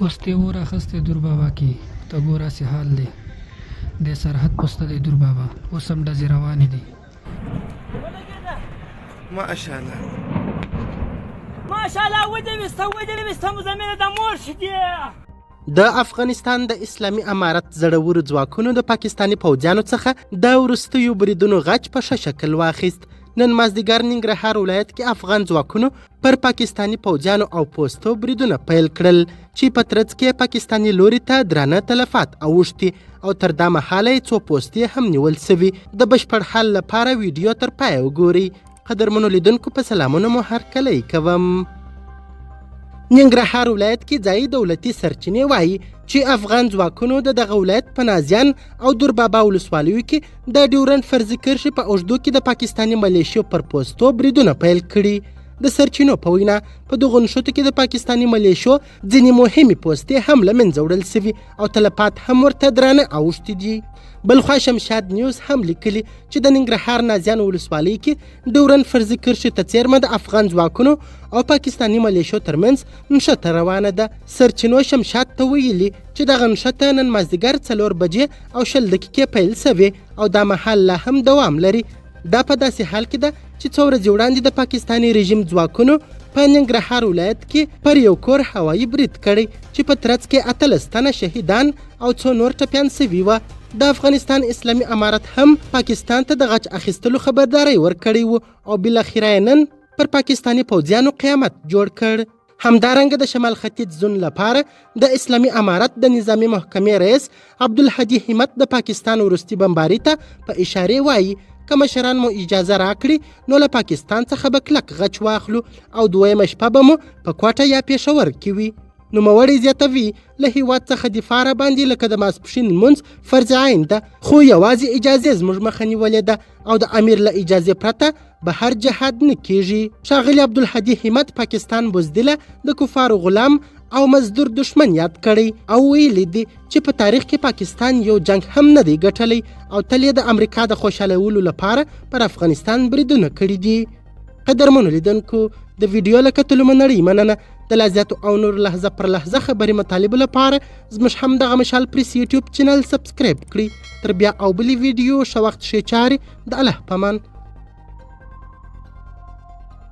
پوستې اور اخیستی دور بابا کې ته ګوره سې حال دی د سرحد پوسته دی دور بابا اوس هم ډزې روانې دي ماشاءالله ماشاءالله ودې وسته مزمنه د مور شدي د افغانستان د اسلامي امارت زړورو ځواکونو د پاکستاني پوځیانو څخه د وروستیو بریدونو غچ په ښه شکل واخیست. نن مازدیګر ننګرهار ولایت کې افغان ځواکونو پر پاکستاني پوځیانو او پوستو بریدونه پیل کړل چې په ترڅ کې پاکستاني لوري ته درانه تلفات اوښتي او تر دا مهاله یې څو پوستې هم نیول سوي. د بشپړ حل لپاره ویډیو تر پایه وګورئ. قدرمنو لیدونکو په سلامونه مو هرکلی کوم. ننګرهار ولایت کې ځایي دولتي سرچینې وایي چې افغان ځواکونو د دغه ولایت په نازیان او دوربابا ولسوالیو کې د ډیورنډ فرضي کرښې په اوږدو کې د پاکستاني ملیشیو پر پوستو بریدونه پیل کړي. د سرچینو په وینا په دغو نښتو کې د پاکستاني ملیشیو ځینې مهمې پوستې هم له منځه وړل سوي او تلفات هم ورته درانه اوښتي دي. بلخوا شمشاد نیوز هم لیکلي چې د ننګرهار نازیان ولسوالۍ کې ډیورنډ فرضي کرښې ته څیرمه د افغان ځواکونو او پاکستاني ملیشیو ترمنځ نښته روانه ده. سرچینو شمشاد ته ویلي چې دغه نښته نن مازدیګر 4 بجې او 20 دقیقې پیل سوې او دا مهال لا هم دوام لري. دا په داسې حال کې ده چې څو ورځې وړاندې د پاکستاني رژیم ځواکونو په ننګرهار ولایت کې پر یو کور هوایي برید کړی چې په ترڅ کې 18 تنه شهیدان او څو نور ټپیان سوي وه. د افغانستان اسلامي امارت هم پاکستان ته د غچ اخیستلو خبرداری ورکړی و او بالاخره نن پر پاکستاني پوځیانو قیامت جوړ کړ. همدارنګه د شمال ختیځ زون لپاره د اسلامي امارت د نظامی محکمې رئیس عبدالهادي همت د پاکستان وروستي بمباري ته په اشارې وایي که مشران مو اجازه راکړي نو له پاکستان څخه به کلک غچ واخلو او دویمه شپه به مو په کوټه یا پېښور کې وي. نوموړی زیاتوي له هیواد څخه دفاع راباندې لکه د ماسپښین لمونځ فرض عین ده خو یوازې اجازې زموږ مخه نیولې ده او د امیر له اجازې پرته بهر جهاد نه کیږي. ښاغلي عبدالهادي همت پاکستان بزدله د کفارو غلام او مزدور دشمن یاد کړی او ویلي دي چې په تاریخ کې پاکستان یو جنگ هم نه دی ګټلی او تل یې د امریکا د خوشحالولو لپاره پر افغانستان بریدونه کړي دي. قدرمنو لیدونکو د ویډیو له کتلو مننه مننه. د لا زیاتو او نور لحظه پر لحظه خبري مطالبو لپاره زموږ هم دغه مشال پریس یوټیوب چینل سبسکرایب کړئ. تر بیا او بلې ویډیو ښه وخت ښې چارې د الله په امان.